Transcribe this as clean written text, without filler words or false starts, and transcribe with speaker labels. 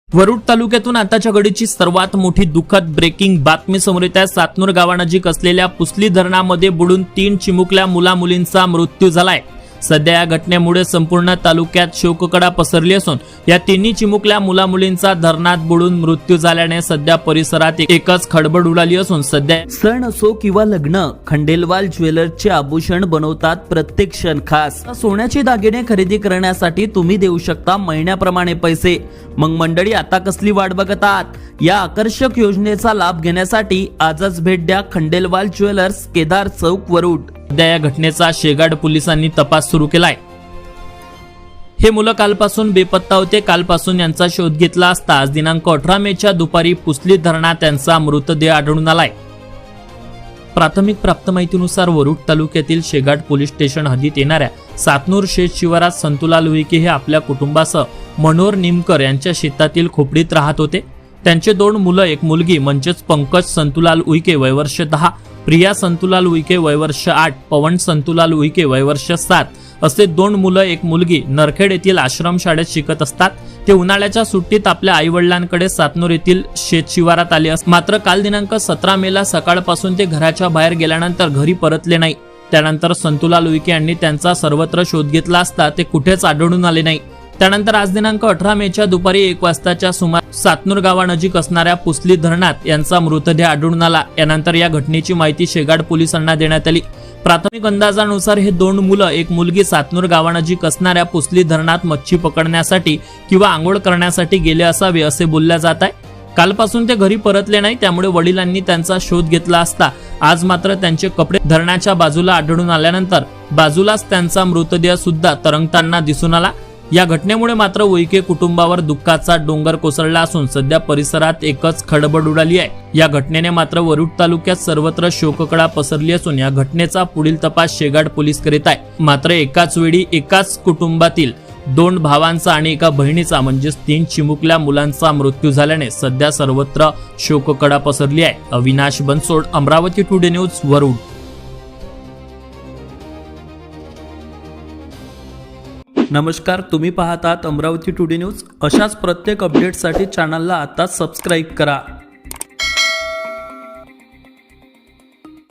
Speaker 1: वरुड तालुक्यातून आताच्या घडीची सर्वात मोठी दुःखद ब्रेकिंग बातमी समोर येत आहे। सातनूर गावानजीक असलेल्या पुसली धरणामध्ये बुडून 3 चिमुकल्या मुला-मुलींचा मृत्यू झालाय। सध्या या घटनेमुळे संपूर्ण तालुक्यात शोककळा पसरली असून या तिन्ही चिमुकल्या मुला-मुलींचा धरणात बुडून मृत्यू झाल्याने सध्या परिसरात एकच खळबळ उडाली असून सध्या
Speaker 2: सण असो किंवा लग्न, खंडेलवाल ज्वेलर्सचे आभूषण बनवतात प्रत्येक क्षण खास। सोन्याचे दागिने खरेदी करण्यासाठी तुम्ही देऊ शकता महिन्याप्रमाणे पैसे। मग मंडळी, आता कसली वाट बघत आहात? या आकर्षक योजनेचा लाभ घेण्यासाठी आजच भेट द्या खंडेलवाल ज्वेलर्स, केदार चौक, वरुड।
Speaker 1: सध्या या घटनेचा शेगाड पोलिसांनी तपास सुरू केलाय। हे मुलं कालपासून बेपत्ता होते। कालपासून यांचा शोध घेतला असता आज दिनांक 18 मेच्या दुपारी पुसली धरणात त्यांचा मृतदेह आढळून आलाय। प्राथमिक प्राप्त माहितीनुसार वरुड तालुक्यातील शेगाड पोलीस स्टेशन हद्दीत येणाऱ्या सातनूर शेत शिवारात संतुलाल उईके हे आपल्या कुटुंबासह मनोहर निमकर यांच्या शेतातील खोपडीत राहत होते। त्यांचे 2 मुलं, एक मुलगी म्हणजेच पंकज संतुलाल उईके वय वर्ष 10, प्रिया संतुलाल उईके वय वर्ष 8, पवन संतुलाल उईके वय वर्ष 7 असे 2 मुलं, एक मुलगी नरखेड येथील आश्रम शाळेत शिकत असतात। ते उन्हाळ्याच्या सुट्टीत आपल्या आई वडिलांकडे सातनूर येथील शेत शिवारात आले मात्र काल दिनांक 17 मेला सकाळपासून ते घराच्या बाहेर गेल्यानंतर घरी परतले नाही। त्यानंतर संतुलाल उईके यांनी त्यांचा सर्वत्र शोध घेतला असता ते कुठेच आढळून आले नाही। त्यानंतर आज दिनांक 18 मेच्या दुपारी 1 वाजताच्या सुमारास सातनूर गावानजीक असणाऱ्या पुसली धरणात यांचा मृतदेह आढळून आला। यानंतर या घटनेची माहिती शेगाड पोलिसांना देण्यात आली। प्राथमिक अंदाजानुसार हे 2 मुलं, एक मुलगी सातनूर गावानजीक असणाऱ्या पुसली धरणात मच्छी पकडण्यासाठी किंवा आंघोळ करण्यासाठी गेले असावे असे बोलल्या जात आहे। कालपासून ते घरी परतले नाही, त्यामुळे वडिलांनी त्यांचा शोध घेतला असता आज मात्र त्यांचे कपडे धरणाच्या बाजूला आढळून आल्यानंतर बाजूलाच त्यांचा मृतदेह सुद्धा तरंगताना दिसून आला। या घटनेमुळे मात्र उईके कुटुंबावर दुःखाचा डोंगर कोसळला असून सध्या परिसरात एकच खळबळ उडाली आहे। या घटनेने मात्र वरुड तालुक्यात सर्वत्र शोककळा पसरली असून या घटनेचा पुढील तपास शेगाड पोलीस करीत आहे। मात्र एकाच वेळी एकाच कुटुंबातील 2 भावांचा आणि एका बहिणीचा म्हणजेच 3 चिमुकल्या मुलांचा मृत्यू झाल्याने सध्या सर्वत्र शोककळा पसरली आहे। Avinash Bansod, Amravati today news, Warud.
Speaker 2: नमस्कार, तुम्ही पाहतात अमरावती टुडे न्यूज। अशाच प्रत्येक अपडेटसाठी चॅनलला आता सबस्क्राइब करा।